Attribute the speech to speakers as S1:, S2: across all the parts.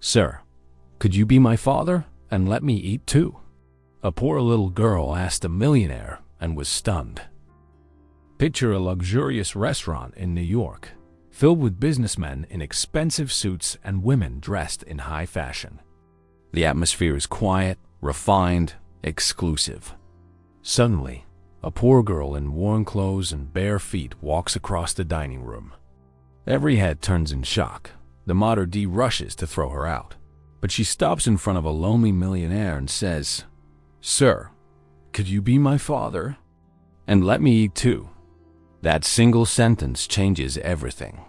S1: "Sir, could you be my father and let me eat too?" A poor little girl asked a millionaire and was stunned. Picture a luxurious restaurant in New York, filled with businessmen in expensive suits and women dressed in high fashion. The atmosphere is quiet, refined, exclusive. Suddenly, a poor girl in worn clothes and bare feet walks across the dining room. Every head turns in shock. The Mater D rushes to throw her out, but she stops in front of a lonely millionaire and says, "Sir, could you be my father? And let me eat too." That single sentence changes everything.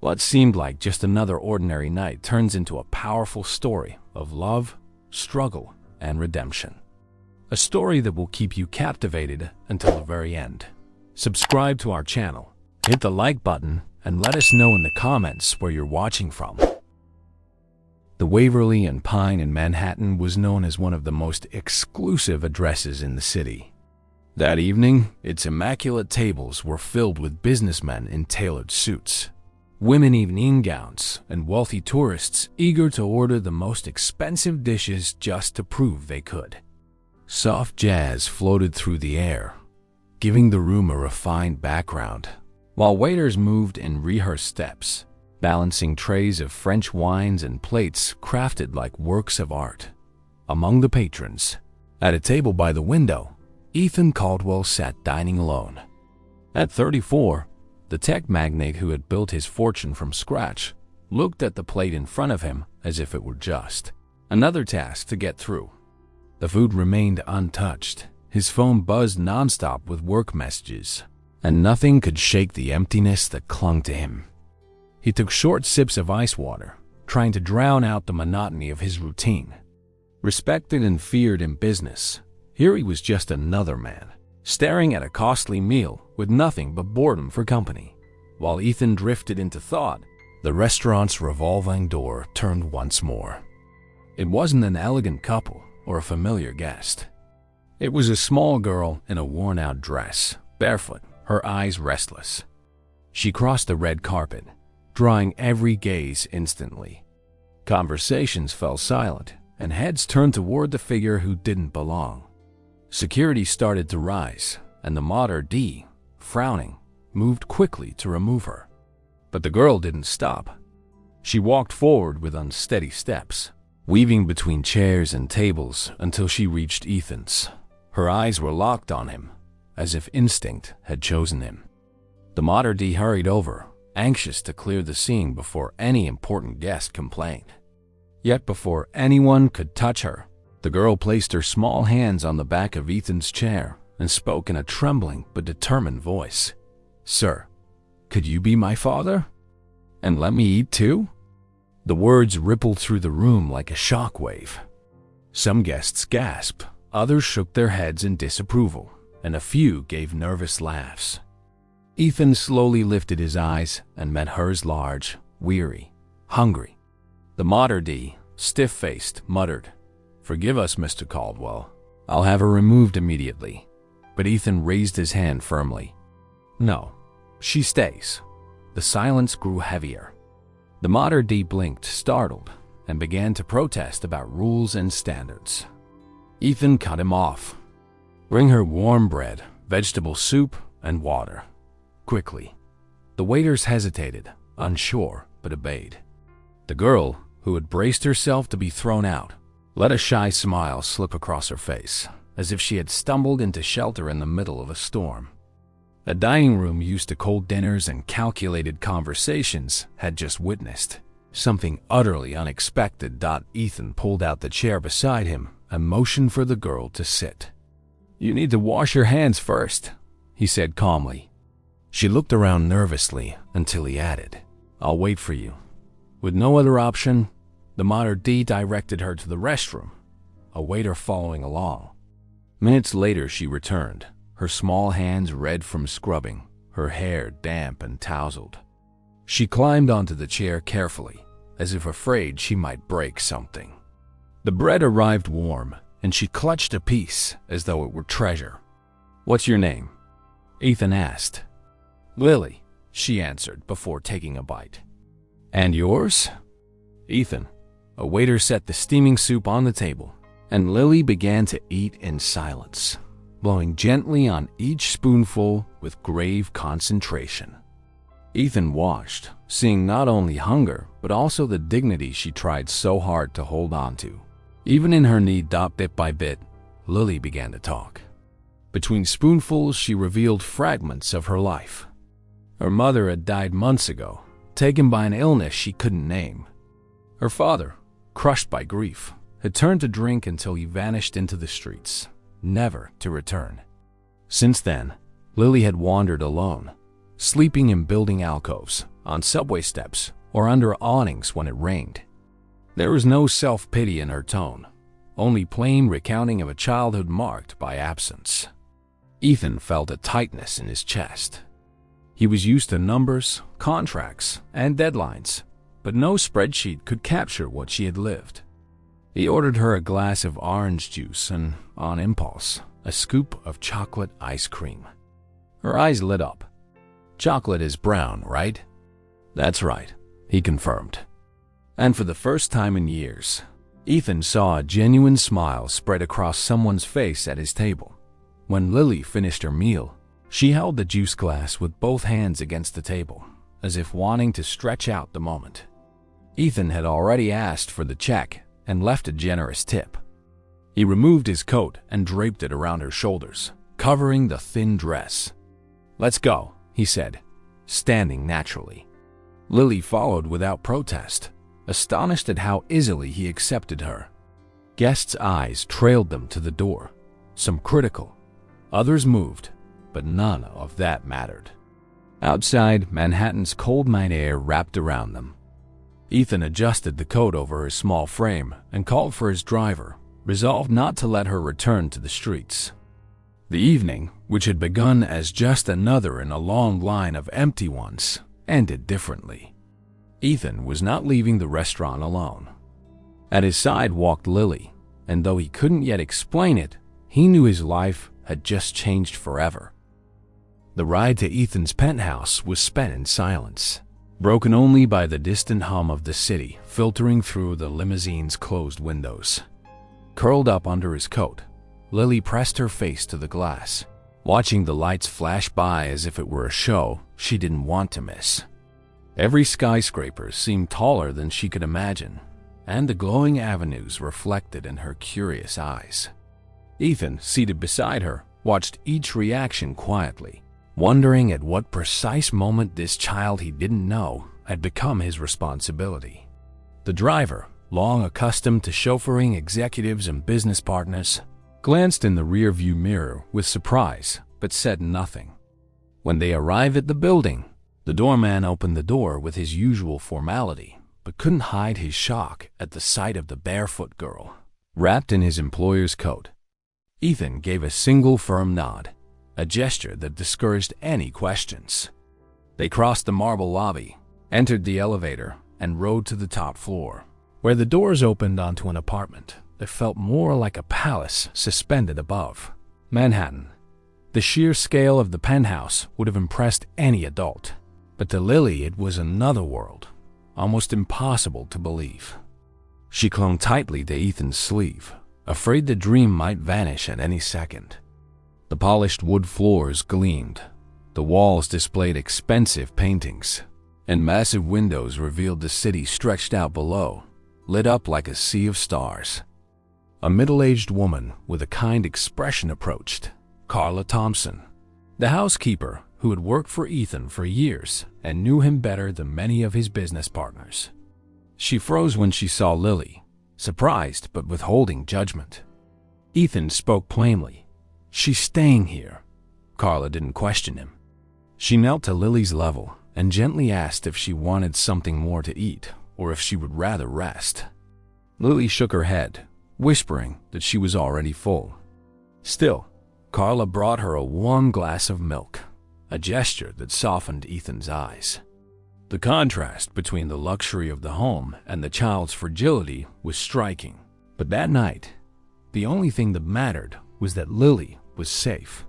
S1: What seemed like just another ordinary night turns into a powerful story of love, struggle, and redemption. A story that will keep you captivated until the very end. Subscribe to our channel, hit the like button, and let us know in the comments where you're watching from. The Waverly and Pine in Manhattan was known as one of the most exclusive addresses in the city. That evening, its immaculate tables were filled with businessmen in tailored suits, women in evening gowns, and wealthy tourists eager to order the most expensive dishes just to prove they could. Soft jazz floated through the air, giving the room a refined background, while waiters moved in rehearsed steps, balancing trays of French wines and plates crafted like works of art. Among the patrons, at a table by the window, Ethan Caldwell sat dining alone. At 34, the tech magnate who had built his fortune from scratch looked at the plate in front of him as if it were just another task to get through. The food remained untouched. His phone buzzed nonstop with work messages, and nothing could shake the emptiness that clung to him. He took short sips of ice water, trying to drown out the monotony of his routine. Respected and feared in business, here he was just another man, staring at a costly meal with nothing but boredom for company. While Ethan drifted into thought, the restaurant's revolving door turned once more. It wasn't an elegant couple or a familiar guest. It was a small girl in a worn-out dress, barefoot, her eyes restless. She crossed the red carpet, drawing every gaze instantly. Conversations fell silent, and heads turned toward the figure who didn't belong. Security started to rise, and the Mater D, frowning, moved quickly to remove her. But the girl didn't stop. She walked forward with unsteady steps, weaving between chairs and tables until she reached Ethan's. Her eyes were locked on him, as if instinct had chosen him. The Mater D hurried over, anxious to clear the scene before any important guest complained. Yet before anyone could touch her, the girl placed her small hands on the back of Ethan's chair and spoke in a trembling but determined voice. "Sir, could you be my father? And let me eat too?" The words rippled through the room like a shockwave. Some guests gasped, others shook their heads in disapproval, and a few gave nervous laughs. Ethan slowly lifted his eyes and met hers large, weary, hungry. The Mater D, stiff-faced, muttered, "Forgive us, Mr. Caldwell. I'll have her removed immediately." But Ethan raised his hand firmly. "No, she stays." The silence grew heavier. The Mater D blinked, startled, and began to protest about rules and standards. Ethan cut him off. "Bring her warm bread, vegetable soup, and water. Quickly." The waiters hesitated, unsure, but obeyed. The girl, who had braced herself to be thrown out, let a shy smile slip across her face, as if she had stumbled into shelter in the middle of a storm. A dining room used to cold dinners and calculated conversations had just witnessed something utterly unexpected. Ethan pulled out the chair beside him and motioned for the girl to sit. "You need to wash your hands first," he said calmly. She looked around nervously until he added, "I'll wait for you." With no other option, the Mater D directed her to the restroom, a waiter following along. Minutes later she returned, her small hands red from scrubbing, her hair damp and tousled. She climbed onto the chair carefully, as if afraid she might break something. The bread arrived warm, and she clutched a piece as though it were treasure. "What's your name?" Ethan asked. "Lily," she answered before taking a bite. "And yours?" "Ethan." A waiter set the steaming soup on the table, and Lily began to eat in silence, blowing gently on each spoonful with grave concentration. Ethan watched, seeing not only hunger, but also the dignity she tried so hard to hold on to. Even in her need, bit by bit, Lily began to talk. Between spoonfuls, she revealed fragments of her life. Her mother had died months ago, taken by an illness she couldn't name. Her father, crushed by grief, had turned to drink until he vanished into the streets, never to return. Since then, Lily had wandered alone, sleeping in building alcoves, on subway steps, or under awnings when it rained. There was no self-pity in her tone, only plain recounting of a childhood marked by absence. Ethan felt a tightness in his chest. He was used to numbers, contracts, and deadlines, but no spreadsheet could capture what she had lived. He ordered her a glass of orange juice and, on impulse, a scoop of chocolate ice cream. Her eyes lit up. "Chocolate is brown, right?" "That's right," he confirmed. And for the first time in years, Ethan saw a genuine smile spread across someone's face at his table. When Lily finished her meal, she held the juice glass with both hands against the table, as if wanting to stretch out the moment. Ethan had already asked for the check and left a generous tip. He removed his coat and draped it around her shoulders, covering the thin dress. "Let's go," he said, standing naturally. Lily followed without protest, astonished at how easily he accepted her. Guests' eyes trailed them to the door, some critical, others moved, but none of that mattered. Outside, Manhattan's cold night air wrapped around them. Ethan adjusted the coat over her small frame and called for his driver, resolved not to let her return to the streets. The evening, which had begun as just another in a long line of empty ones, ended differently. Ethan was not leaving the restaurant alone. At his side walked Lily, and though he couldn't yet explain it, he knew his life had just changed forever. The ride to Ethan's penthouse was spent in silence, broken only by the distant hum of the city filtering through the limousine's closed windows. Curled up under his coat, Lily pressed her face to the glass, watching the lights flash by as if it were a show she didn't want to miss. Every skyscraper seemed taller than she could imagine, and the glowing avenues reflected in her curious eyes. Ethan, seated beside her, watched each reaction quietly, wondering at what precise moment this child he didn't know had become his responsibility. The driver, long accustomed to chauffeuring executives and business partners, glanced in the rearview mirror with surprise but said nothing. When they arrived at the building, the doorman opened the door with his usual formality, but couldn't hide his shock at the sight of the barefoot girl, wrapped in his employer's coat. Ethan gave a single firm nod, a gesture that discouraged any questions. They crossed the marble lobby, entered the elevator, and rode to the top floor, where the doors opened onto an apartment that felt more like a palace suspended above. Manhattan. The sheer scale of the penthouse would have impressed any adult, but to Lily it was another world, almost impossible to believe. She clung tightly to Ethan's sleeve, afraid the dream might vanish at any second. The polished wood floors gleamed, the walls displayed expensive paintings, and massive windows revealed the city stretched out below, lit up like a sea of stars. A middle-aged woman with a kind expression approached, Carla Thompson, the housekeeper who had worked for Ethan for years and knew him better than many of his business partners. She froze when she saw Lily, surprised but withholding judgment. Ethan spoke plainly. "She's staying here." Carla didn't question him. She knelt to Lily's level and gently asked if she wanted something more to eat or if she would rather rest. Lily shook her head, whispering that she was already full. Still, Carla brought her a warm glass of milk, a gesture that softened Ethan's eyes. The contrast between the luxury of the home and the child's fragility was striking. But that night, the only thing that mattered was that Lily was safe.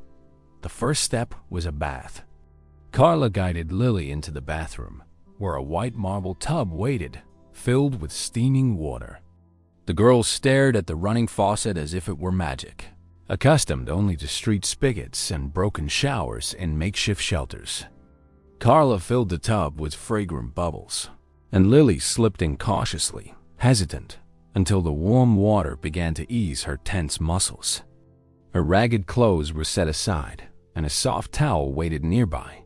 S1: The first step was a bath. Carla guided Lily into the bathroom, where a white marble tub waited, filled with steaming water. The girl stared at the running faucet as if it were magic, accustomed only to street spigots and broken showers in makeshift shelters. Carla filled the tub with fragrant bubbles, and Lily slipped in cautiously, hesitant, until the warm water began to ease her tense muscles. Her ragged clothes were set aside, and a soft towel waited nearby.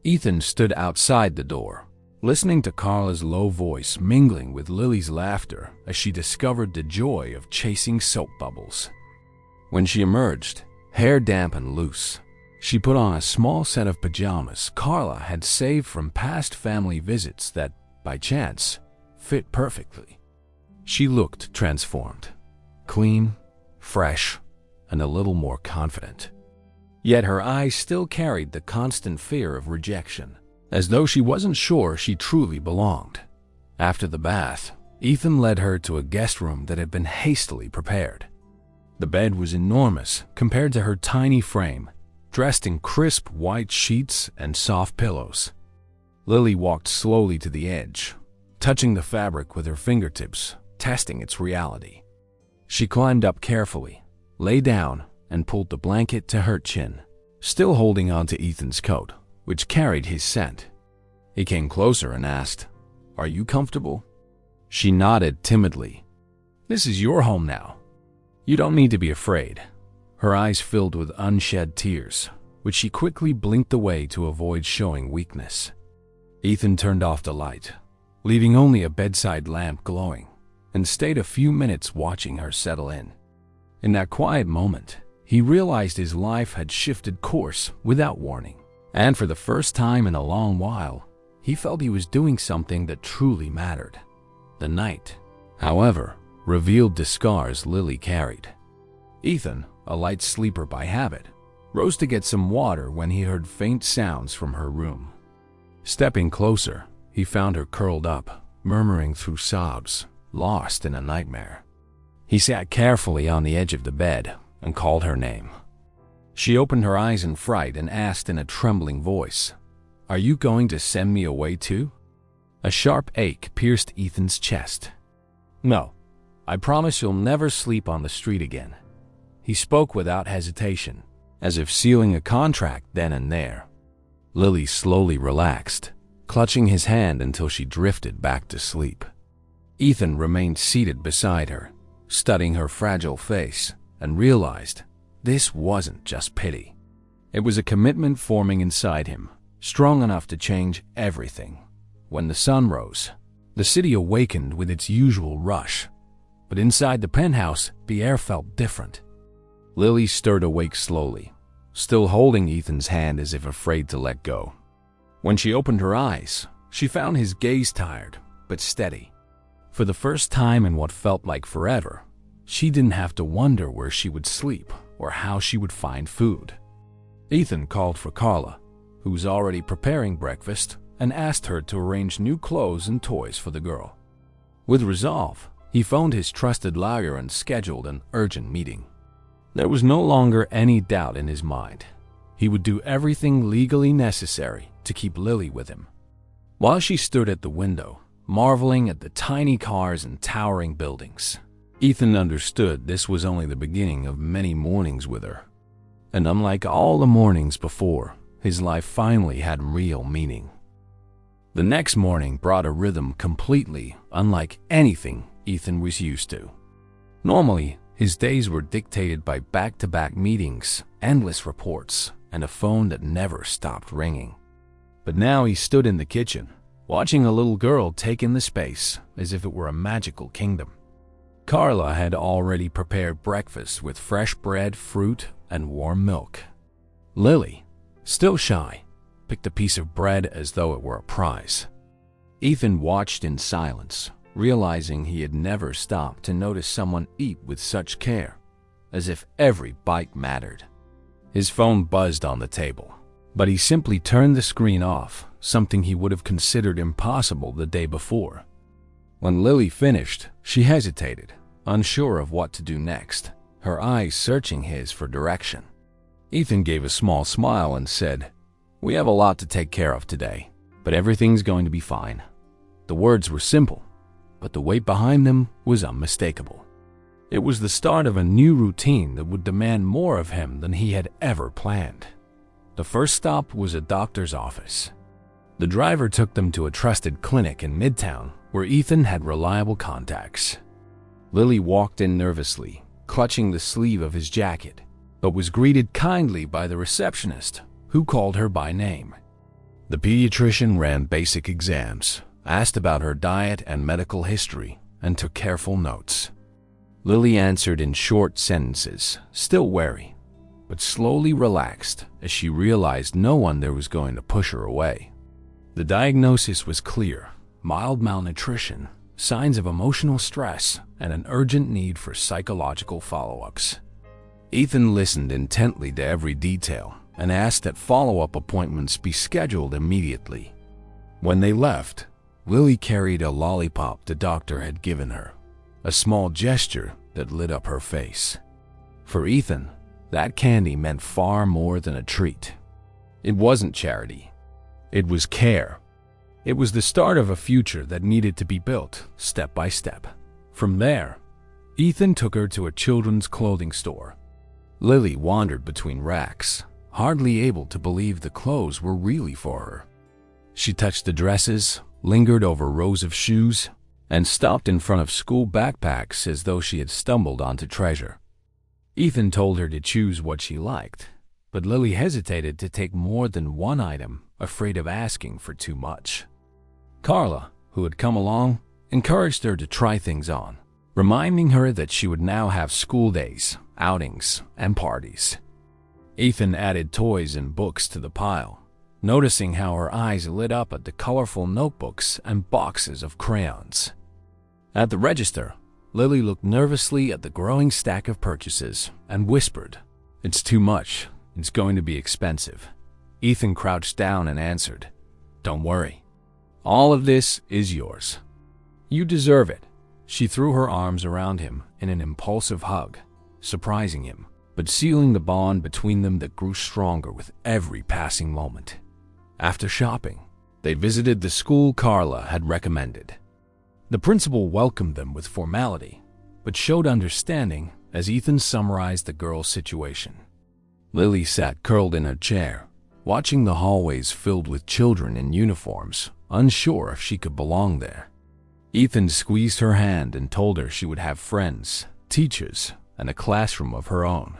S1: Ethan stood outside the door, listening to Carla's low voice mingling with Lily's laughter as she discovered the joy of chasing soap bubbles. When she emerged, hair damp and loose, she put on a small set of pajamas Carla had saved from past family visits that, by chance, fit perfectly. She looked transformed, clean, fresh, and a little more confident. Yet her eyes still carried the constant fear of rejection, as though she wasn't sure she truly belonged. After the bath, Ethan led her to a guest room that had been hastily prepared. The bed was enormous compared to her tiny frame, dressed in crisp white sheets and soft pillows. Lily walked slowly to the edge, touching the fabric with her fingertips, testing its reality. She climbed up carefully, lay down, and pulled the blanket to her chin, still holding on to Ethan's coat, which carried his scent. He came closer and asked, "Are you comfortable?" She nodded timidly. "This is your home now. You don't need to be afraid." Her eyes filled with unshed tears, which she quickly blinked away to avoid showing weakness. Ethan turned off the light, leaving only a bedside lamp glowing, and stayed a few minutes watching her settle in. In that quiet moment, he realized his life had shifted course without warning, and for the first time in a long while, he felt he was doing something that truly mattered. The night, however, revealed the scars Lily carried. Ethan, a light sleeper by habit, rose to get some water when he heard faint sounds from her room. Stepping closer, he found her curled up, murmuring through sobs, lost in a nightmare. He sat carefully on the edge of the bed and called her name. She opened her eyes in fright and asked in a trembling voice, "Are you going to send me away too?" A sharp ache pierced Ethan's chest. "No, I promise you'll never sleep on the street again." He spoke without hesitation, as if sealing a contract then and there. Lily slowly relaxed, clutching his hand until she drifted back to sleep. Ethan remained seated beside her, studying her fragile face, and realized this wasn't just pity. It was a commitment forming inside him, strong enough to change everything. When the sun rose, the city awakened with its usual rush, but inside the penthouse, the air felt different. Lily stirred awake slowly, still holding Ethan's hand as if afraid to let go. When she opened her eyes, she found his gaze tired but steady. For the first time in what felt like forever, she didn't have to wonder where she would sleep or how she would find food. Ethan called for Carla, who was already preparing breakfast, and asked her to arrange new clothes and toys for the girl. With resolve, he phoned his trusted lawyer and scheduled an urgent meeting. There was no longer any doubt in his mind. He would do everything legally necessary to keep Lily with him. While she stood at the window, marveling at the tiny cars and towering buildings, Ethan understood this was only the beginning of many mornings with her. And unlike all the mornings before, his life finally had real meaning. The next morning brought a rhythm completely unlike anything Ethan was used to. Normally, his days were dictated by back-to-back meetings, endless reports, and a phone that never stopped ringing. But now he stood in the kitchen, watching a little girl take in the space as if it were a magical kingdom. Carla had already prepared breakfast with fresh bread, fruit, and warm milk. Lily, still shy, picked a piece of bread as though it were a prize. Ethan watched in silence, realizing he had never stopped to notice someone eat with such care, as if every bite mattered. His phone buzzed on the table, but he simply turned the screen off, something he would have considered impossible the day before. When Lily finished, she hesitated, unsure of what to do next, her eyes searching his for direction. Ethan gave a small smile and said, "We have a lot to take care of today, but everything's going to be fine." The words were simple, but the weight behind them was unmistakable. It was the start of a new routine that would demand more of him than he had ever planned. The first stop was a doctor's office. The driver took them to a trusted clinic in Midtown where Ethan had reliable contacts. Lily walked in nervously, clutching the sleeve of his jacket, but was greeted kindly by the receptionist, who called her by name. The pediatrician ran basic exams, asked about her diet and medical history, and took careful notes. Lily answered in short sentences, still wary, but slowly relaxed as she realized no one there was going to push her away. The diagnosis was clear: mild malnutrition, signs of emotional stress, and an urgent need for psychological follow-ups. Ethan listened intently to every detail and asked that follow-up appointments be scheduled immediately. When they left, Lily carried a lollipop the doctor had given her, a small gesture that lit up her face. For Ethan, that candy meant far more than a treat. It wasn't charity. It was care. It was the start of a future that needed to be built step by step. From there, Ethan took her to a children's clothing store. Lily wandered between racks, hardly able to believe the clothes were really for her. She touched the dresses, lingered over rows of shoes, and stopped in front of school backpacks as though she had stumbled onto treasure. Ethan told her to choose what she liked, but Lily hesitated to take more than one item, afraid of asking for too much. Carla, who had come along, encouraged her to try things on, reminding her that she would now have school days, outings, and parties. Ethan added toys and books to the pile, noticing how her eyes lit up at the colorful notebooks and boxes of crayons. At the register, Lily looked nervously at the growing stack of purchases and whispered, "It's too much. It's going to be expensive." Ethan crouched down and answered, "Don't worry. All of this is yours. You deserve it." She threw her arms around him in an impulsive hug, surprising him, but sealing the bond between them that grew stronger with every passing moment. After shopping, they visited the school Carla had recommended. The principal welcomed them with formality, but showed understanding as Ethan summarized the girl's situation. Lily sat curled in her chair, watching the hallways filled with children in uniforms, unsure if she could belong there. Ethan squeezed her hand and told her she would have friends, teachers, and a classroom of her own.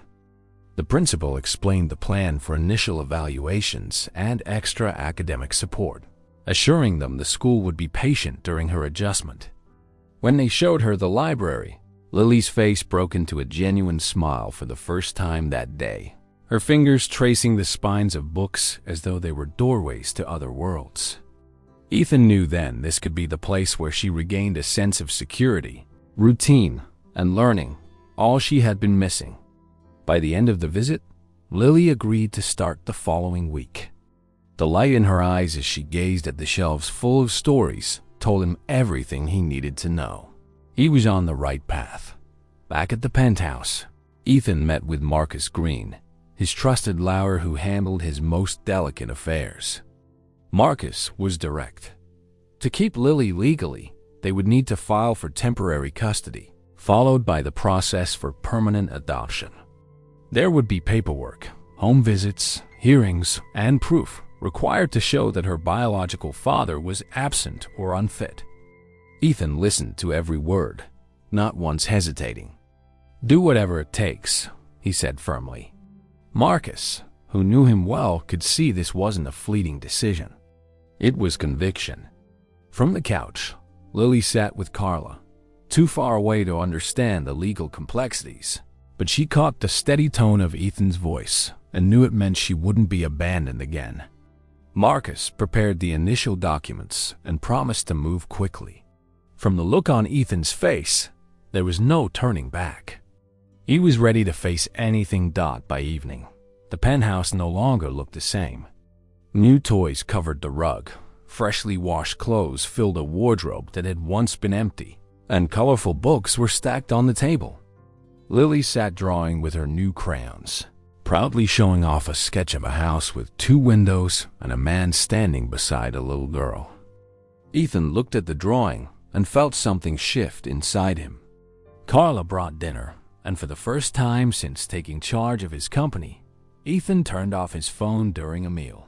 S1: The principal explained the plan for initial evaluations and extra academic support, assuring them the school would be patient during her adjustment. When they showed her the library, Lily's face broke into a genuine smile for the first time that day, her fingers tracing the spines of books as though they were doorways to other worlds. Ethan knew then this could be the place where she regained a sense of security, routine, and learning, all she had been missing. By the end of the visit, Lily agreed to start the following week. The light in her eyes as she gazed at the shelves full of stories told him everything he needed to know. He was on the right path. Back at the penthouse, Ethan met with Marcus Green, his trusted lawyer who handled his most delicate affairs. Marcus was direct. To keep Lily legally, they would need to file for temporary custody, followed by the process for permanent adoption. There would be paperwork, home visits, hearings, and proof required to show that her biological father was absent or unfit. Ethan listened to every word, not once hesitating. "Do whatever it takes," he said firmly. Marcus, who knew him well, could see this wasn't a fleeting decision. It was conviction. From the couch, Lily sat with Carla, too far away to understand the legal complexities, but she caught the steady tone of Ethan's voice and knew it meant she wouldn't be abandoned again. Marcus prepared the initial documents and promised to move quickly. From the look on Ethan's face, there was no turning back. He was ready to face anything by evening. The penthouse no longer looked the same. New toys covered the rug, freshly washed clothes filled a wardrobe that had once been empty, and colorful books were stacked on the table. Lily sat drawing with her new crayons, proudly showing off a sketch of a house with 2 windows and a man standing beside a little girl. Ethan looked at the drawing and felt something shift inside him. Carla brought dinner, and for the first time since taking charge of his company, Ethan turned off his phone during a meal.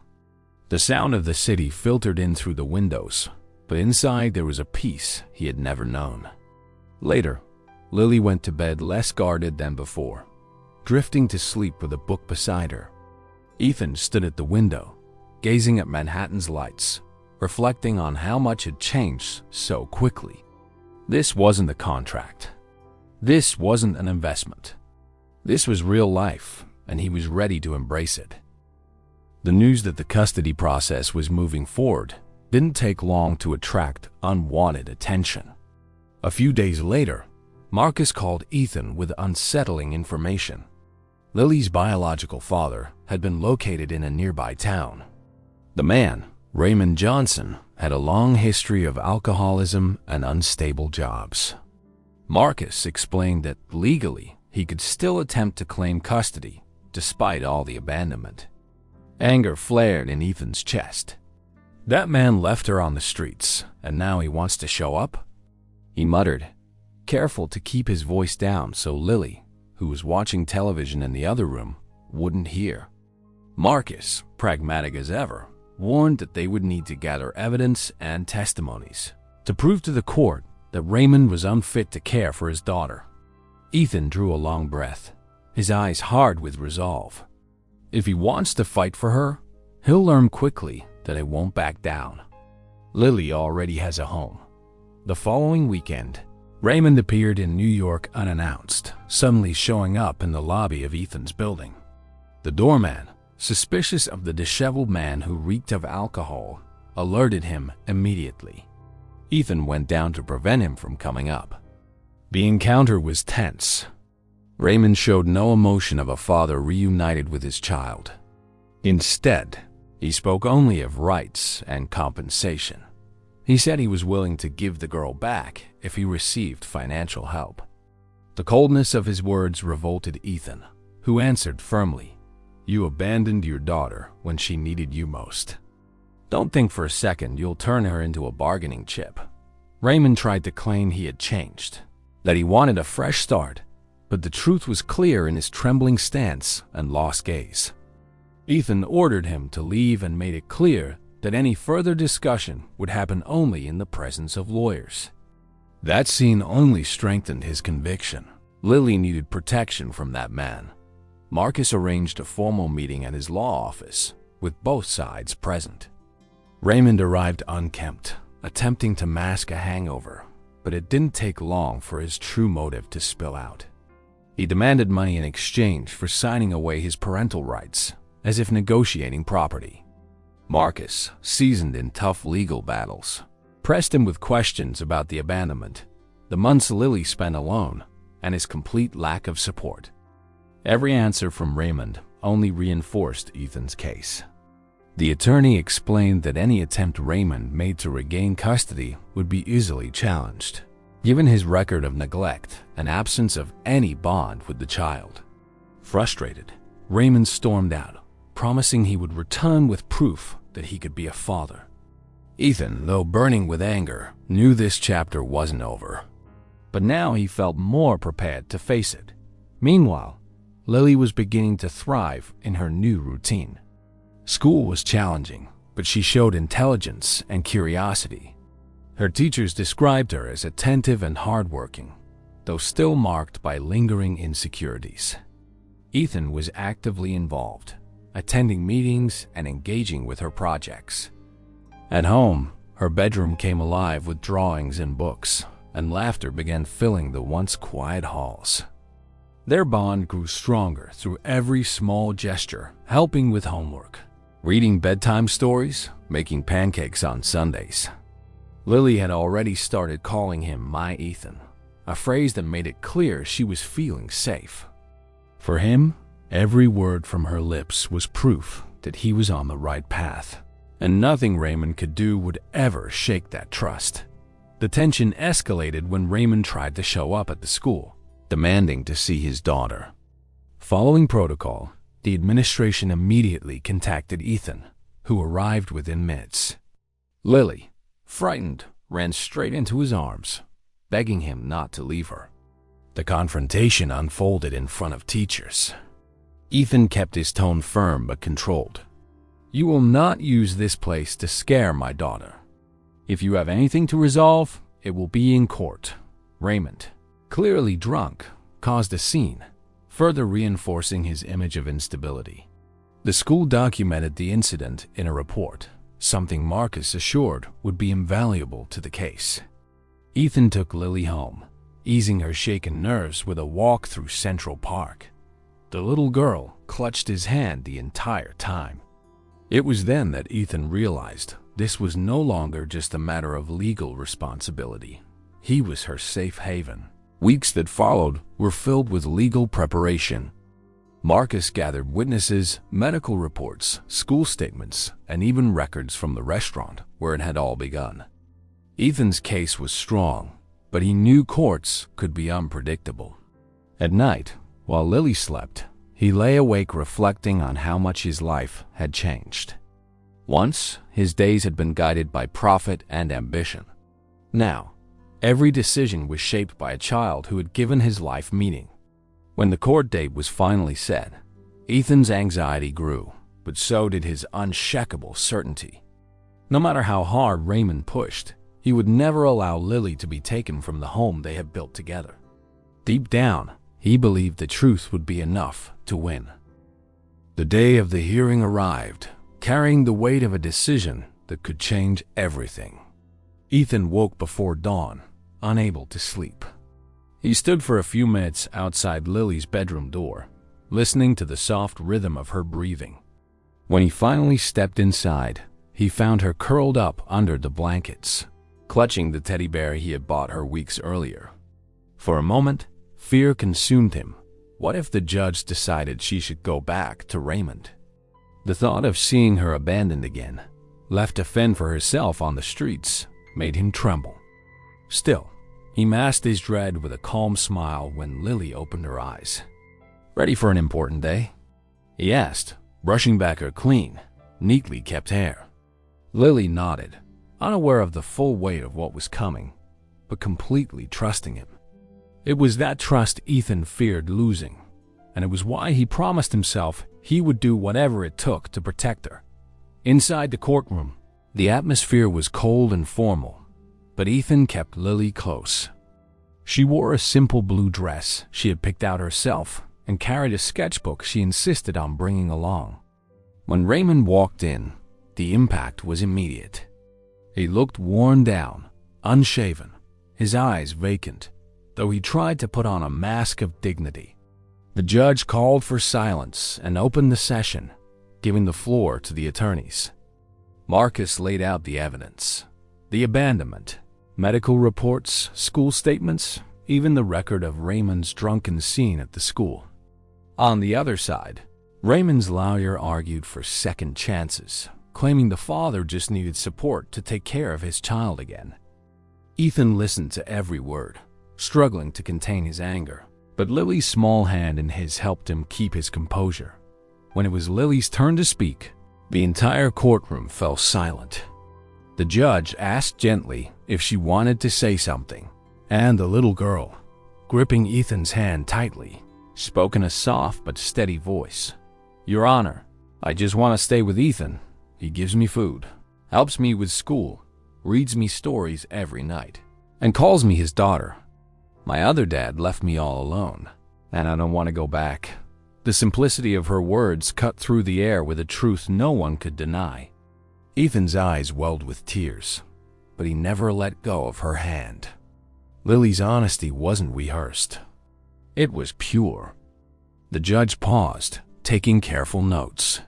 S1: The sound of the city filtered in through the windows, but inside there was a peace he had never known. Later, Lily went to bed less guarded than before, drifting to sleep with a book beside her. Ethan stood at the window, gazing at Manhattan's lights, reflecting on how much had changed so quickly. This wasn't a contract. This wasn't an investment. This was real life, and he was ready to embrace it. The news that the custody process was moving forward didn't take long to attract unwanted attention. A few days later, Marcus called Ethan with unsettling information. Lily's biological father had been located in a nearby town. The man, Raymond Johnson, had a long history of alcoholism and unstable jobs. Marcus explained that legally he could still attempt to claim custody despite all the abandonment. Anger flared in Ethan's chest. That man left her on the streets, and now he wants to show up? He muttered, careful to keep his voice down so Lily, who was watching television in the other room, wouldn't hear. Marcus, pragmatic as ever, warned that they would need to gather evidence and testimonies to prove to the court that Raymond was unfit to care for his daughter. Ethan drew a long breath, his eyes hard with resolve. If he wants to fight for her, he'll learn quickly that it won't back down. Lily already has a home. The following weekend, Raymond appeared in New York unannounced, suddenly showing up in the lobby of Ethan's building. The doorman, suspicious of the disheveled man who reeked of alcohol, alerted him immediately. Ethan went down to prevent him from coming up. The encounter was tense. Raymond showed no emotion of a father reunited with his child. Instead, he spoke only of rights and compensation. He said he was willing to give the girl back if he received financial help. The coldness of his words revolted Ethan, who answered firmly, "You abandoned your daughter when she needed you most. Don't think for a second you'll turn her into a bargaining chip." Raymond tried to claim he had changed, that he wanted a fresh start, but the truth was clear in his trembling stance and lost gaze. Ethan ordered him to leave and made it clear that any further discussion would happen only in the presence of lawyers. That scene only strengthened his conviction. Lily needed protection from that man. Marcus arranged a formal meeting at his law office, with both sides present. Raymond arrived unkempt, attempting to mask a hangover, but it didn't take long for his true motive to spill out. He demanded money in exchange for signing away his parental rights, as if negotiating property. Marcus, seasoned in tough legal battles, pressed him with questions about the abandonment, the months Lily spent alone, and his complete lack of support. Every answer from Raymond only reinforced Ethan's case. The attorney explained that any attempt Raymond made to regain custody would be easily challenged, given his record of neglect and absence of any bond with the child. Frustrated, Raymond stormed out, promising he would return with proof that he could be a father. Ethan, though burning with anger, knew this chapter wasn't over. But now he felt more prepared to face it. Meanwhile, Lily was beginning to thrive in her new routine. School was challenging, but she showed intelligence and curiosity. Her teachers described her as attentive and hardworking, though still marked by lingering insecurities. Ethan was actively involved, attending meetings and engaging with her projects. At home, her bedroom came alive with drawings and books, and laughter began filling the once quiet halls. Their bond grew stronger through every small gesture, helping with homework, reading bedtime stories, making pancakes on Sundays. Lily had already started calling him "my Ethan," a phrase that made it clear she was feeling safe. For him, every word from her lips was proof that he was on the right path, and nothing Raymond could do would ever shake that trust. The tension escalated when Raymond tried to show up at the school, demanding to see his daughter. Following protocol, the administration immediately contacted Ethan, who arrived within minutes. Lily, frightened, ran straight into his arms, begging him not to leave her. The confrontation unfolded in front of teachers. Ethan kept his tone firm but controlled. "You will not use this place to scare my daughter. If you have anything to resolve, it will be in court." Raymond, clearly drunk, caused a scene, further reinforcing his image of instability. The school documented the incident in a report, something Marcus assured would be invaluable to the case. Ethan took Lily home, easing her shaken nerves with a walk through Central Park. The little girl clutched his hand the entire time. It was then that Ethan realized this was no longer just a matter of legal responsibility. He was her safe haven. Weeks that followed were filled with legal preparation. Marcus gathered witnesses, medical reports, school statements, and even records from the restaurant where it had all begun. Ethan's case was strong, but he knew courts could be unpredictable. At night, while Lily slept, he lay awake reflecting on how much his life had changed. Once, his days had been guided by profit and ambition. Now, every decision was shaped by a child who had given his life meaning. When the court date was finally set, Ethan's anxiety grew, but so did his unshakable certainty. No matter how hard Raymond pushed, he would never allow Lily to be taken from the home they had built together. Deep down, he believed the truth would be enough to win. The day of the hearing arrived, carrying the weight of a decision that could change everything. Ethan woke before dawn, unable to sleep. He stood for a few minutes outside Lily's bedroom door, listening to the soft rhythm of her breathing. When he finally stepped inside, he found her curled up under the blankets, clutching the teddy bear he had bought her weeks earlier. For a moment, fear consumed him. What if the judge decided she should go back to Raymond? The thought of seeing her abandoned again, left to fend for herself on the streets, made him tremble. Still, he masked his dread with a calm smile when Lily opened her eyes. "Ready for an important day?" he asked, brushing back her clean, neatly kept hair. Lily nodded, unaware of the full weight of what was coming, but completely trusting him. It was that trust Ethan feared losing, and it was why he promised himself he would do whatever it took to protect her. Inside the courtroom, the atmosphere was cold and formal, but Ethan kept Lily close. She wore a simple blue dress she had picked out herself and carried a sketchbook she insisted on bringing along. When Raymond walked in, the impact was immediate. He looked worn down, unshaven, his eyes vacant, though he tried to put on a mask of dignity. The judge called for silence and opened the session, giving the floor to the attorneys. Marcus laid out the evidence, the abandonment, medical reports, school statements, even the record of Raymond's drunken scene at the school. On the other side, Raymond's lawyer argued for second chances, claiming the father just needed support to take care of his child again. Ethan listened to every word, struggling to contain his anger, but Lily's small hand in his helped him keep his composure. When it was Lily's turn to speak, the entire courtroom fell silent. The judge asked gently if she wanted to say something, and the little girl, gripping Ethan's hand tightly, spoke in a soft but steady voice. "Your Honor, I just want to stay with Ethan. He gives me food, helps me with school, reads me stories every night, and calls me his daughter. My other dad left me all alone, and I don't want to go back." The simplicity of her words cut through the air with a truth no one could deny. Ethan's eyes welled with tears, but he never let go of her hand. Lily's honesty wasn't rehearsed. It was pure. The judge paused, taking careful notes.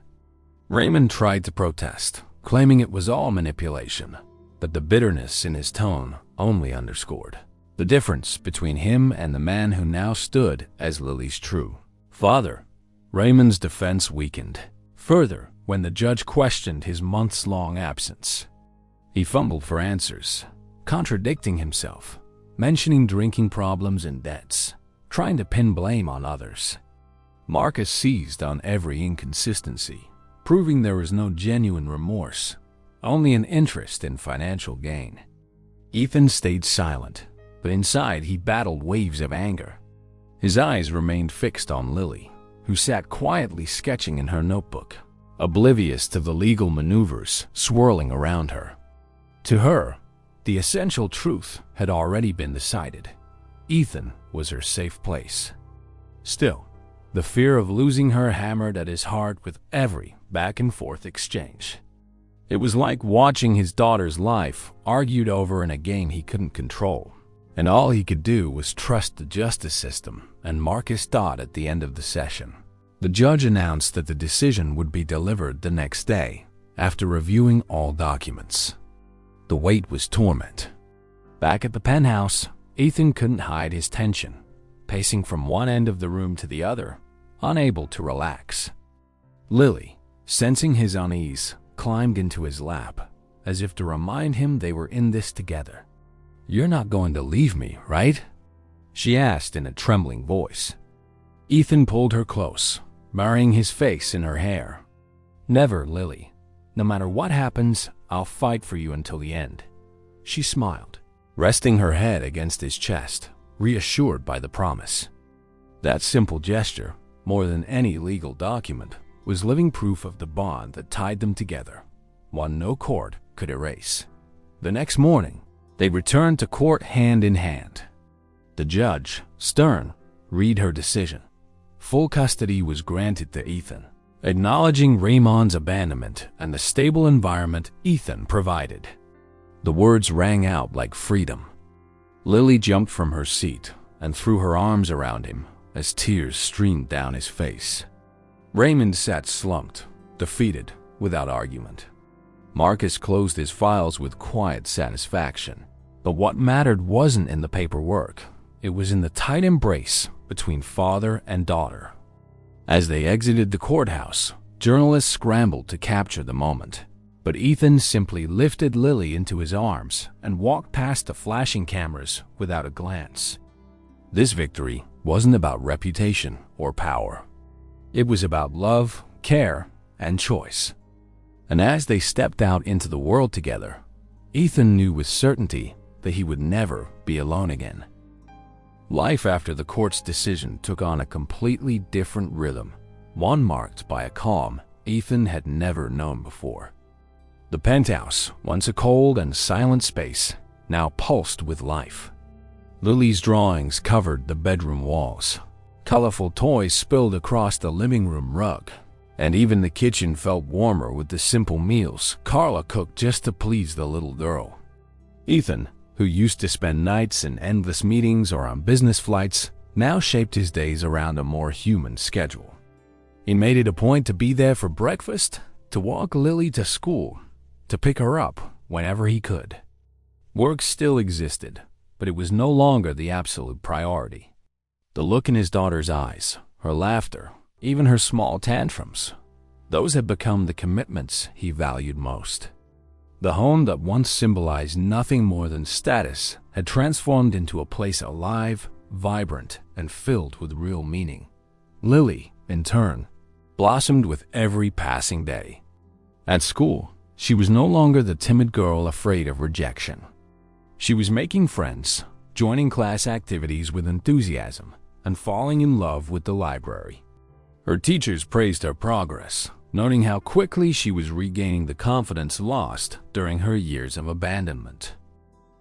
S1: Raymond tried to protest, claiming it was all manipulation, but the bitterness in his tone only underscored the difference between him and the man who now stood as Lily's true father. Raymond's defense weakened further when the judge questioned his months-long absence. He fumbled for answers, contradicting himself, mentioning drinking problems and debts, trying to pin blame on others. Marcus seized on every inconsistency, proving there was no genuine remorse, only an interest in financial gain. Ethan stayed silent, but inside he battled waves of anger. His eyes remained fixed on Lily, who sat quietly sketching in her notebook, oblivious to the legal maneuvers swirling around her. To her, the essential truth had already been decided. Ethan was her safe place. Still, the fear of losing her hammered at his heart with every back-and-forth exchange. It was like watching his daughter's life argued over in a game he couldn't control, and all he could do was trust the justice system and mark his thought at the end of the session. The judge announced that the decision would be delivered the next day, after reviewing all documents. The wait was torment. Back at the penthouse, Ethan couldn't hide his tension, pacing from one end of the room to the other, unable to relax. Lily, sensing his unease, climbed into his lap, as if to remind him they were in this together. "You're not going to leave me, right?" she asked in a trembling voice. Ethan pulled her close, burying his face in her hair. "Never, Lily. No matter what happens, I'll fight for you until the end." She smiled, resting her head against his chest, reassured by the promise. That simple gesture, more than any legal document, was living proof of the bond that tied them together, one no court could erase. The next morning, they returned to court hand in hand. The judge, stern, read her decision. Full custody was granted to Ethan, acknowledging Raymond's abandonment and the stable environment Ethan provided. The words rang out like freedom. Lily jumped from her seat and threw her arms around him as tears streamed down his face. Raymond sat slumped, defeated, without argument. Marcus closed his files with quiet satisfaction. But what mattered wasn't in the paperwork. It was in the tight embrace between father and daughter. As they exited the courthouse, journalists scrambled to capture the moment. But Ethan simply lifted Lily into his arms and walked past the flashing cameras without a glance. This victory wasn't about reputation or power. It was about love, care, and choice. And as they stepped out into the world together, Ethan knew with certainty that he would never be alone again. Life after the court's decision took on a completely different rhythm, one marked by a calm Ethan had never known before. The penthouse, once a cold and silent space, now pulsed with life. Lily's drawings covered the bedroom walls. Colorful toys spilled across the living room rug, and even the kitchen felt warmer with the simple meals Carla cooked just to please the little girl. Ethan, who used to spend nights in endless meetings or on business flights, now shaped his days around a more human schedule. He made it a point to be there for breakfast, to walk Lily to school, to pick her up whenever he could. Work still existed, but it was no longer the absolute priority. The look in his daughter's eyes, her laughter, even her small tantrums, those had become the commitments he valued most. The home that once symbolized nothing more than status had transformed into a place alive, vibrant, and filled with real meaning. Lily, in turn, blossomed with every passing day. At school, she was no longer the timid girl afraid of rejection. She was making friends, joining class activities with enthusiasm, and falling in love with the library. Her teachers praised her progress, noting how quickly she was regaining the confidence lost during her years of abandonment.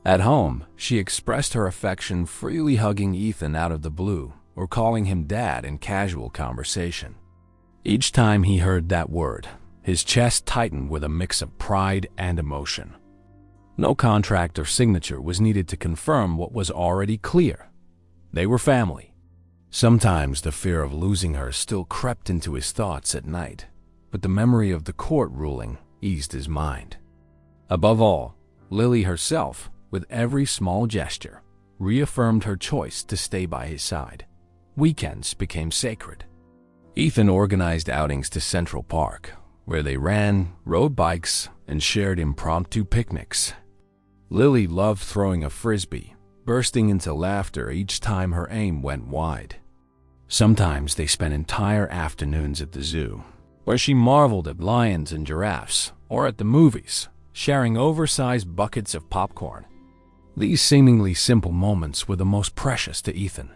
S1: At home, she expressed her affection freely, hugging Ethan out of the blue or calling him dad in casual conversation. Each time he heard that word, his chest tightened with a mix of pride and emotion. No contract or signature was needed to confirm what was already clear. They were family. Sometimes the fear of losing her still crept into his thoughts at night, but the memory of the court ruling eased his mind. Above all, Lily herself, with every small gesture, reaffirmed her choice to stay by his side. Weekends became sacred. Ethan organized outings to Central Park, where they ran, rode bikes, and shared impromptu picnics. Lily loved throwing a frisbee, bursting into laughter each time her aim went wide. Sometimes they spent entire afternoons at the zoo, where she marveled at lions and giraffes, or at the movies, sharing oversized buckets of popcorn. These seemingly simple moments were the most precious to Ethan.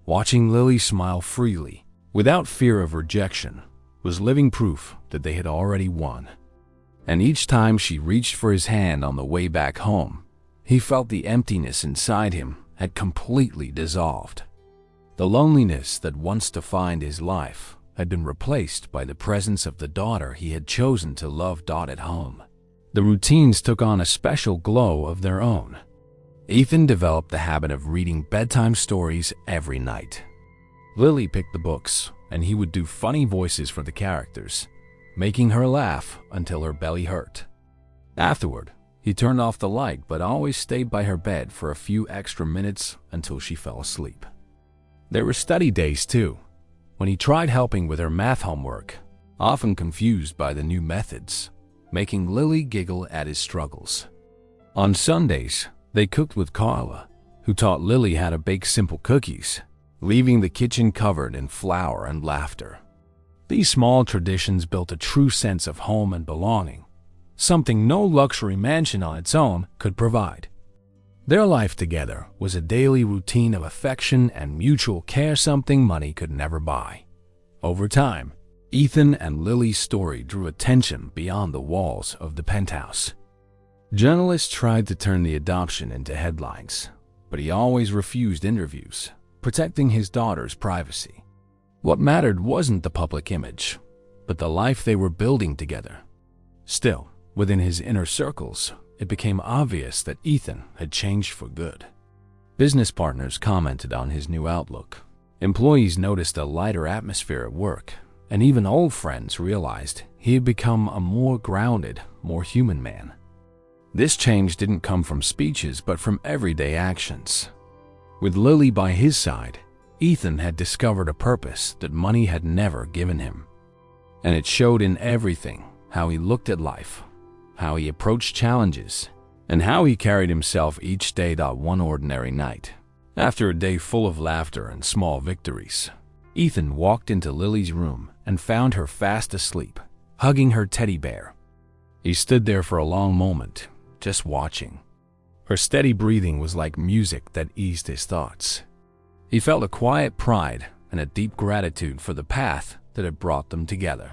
S1: Watching Lily smile freely, without fear of rejection, was living proof that they had already won. And each time she reached for his hand on the way back home, he felt the emptiness inside him had completely dissolved. The loneliness that once defined his life had been replaced by the presence of the daughter he had chosen to love at home. The routines took on a special glow of their own. Ethan developed the habit of reading bedtime stories every night. Lily picked the books, and he would do funny voices for the characters, making her laugh until her belly hurt. Afterward, he turned off the light but always stayed by her bed for a few extra minutes until she fell asleep. There were study days too, when he tried helping with her math homework, often confused by the new methods, making Lily giggle at his struggles. On Sundays, they cooked with Carla, who taught Lily how to bake simple cookies, leaving the kitchen covered in flour and laughter. These small traditions built a true sense of home and belonging, something no luxury mansion on its own could provide. Their life together was a daily routine of affection and mutual care, something money could never buy. Over time, Ethan and Lily's story drew attention beyond the walls of the penthouse. Journalists tried to turn the adoption into headlines, but he always refused interviews, protecting his daughter's privacy. What mattered wasn't the public image, but the life they were building together. Still, within his inner circles, it became obvious that Ethan had changed for good. Business partners commented on his new outlook. Employees noticed a lighter atmosphere at work, and even old friends realized he had become a more grounded, more human man. This change didn't come from speeches but from everyday actions. With Lily by his side, Ethan had discovered a purpose that money had never given him. And it showed in everything: how he looked at life, how he approached challenges, and how he carried himself each day. One ordinary night, after a day full of laughter and small victories, Ethan walked into Lily's room and found her fast asleep, hugging her teddy bear. He stood there for a long moment, just watching. Her steady breathing was like music that eased his thoughts. He felt a quiet pride and a deep gratitude for the path that had brought them together.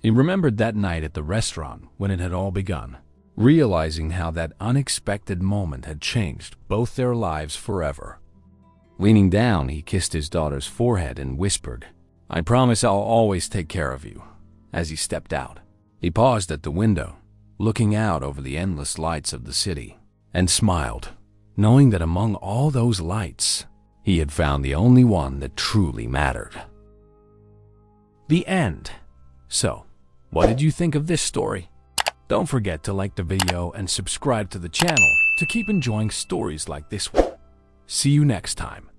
S1: He remembered that night at the restaurant when it had all begun, realizing how that unexpected moment had changed both their lives forever. Leaning down, he kissed his daughter's forehead and whispered, "I promise I'll always take care of you." As he stepped out, he paused at the window, looking out over the endless lights of the city, and smiled, knowing that among all those lights, he had found the only one that truly mattered. The end. So, what did you think of this story? Don't forget to like the video and subscribe to the channel to keep enjoying stories like this one. See you next time.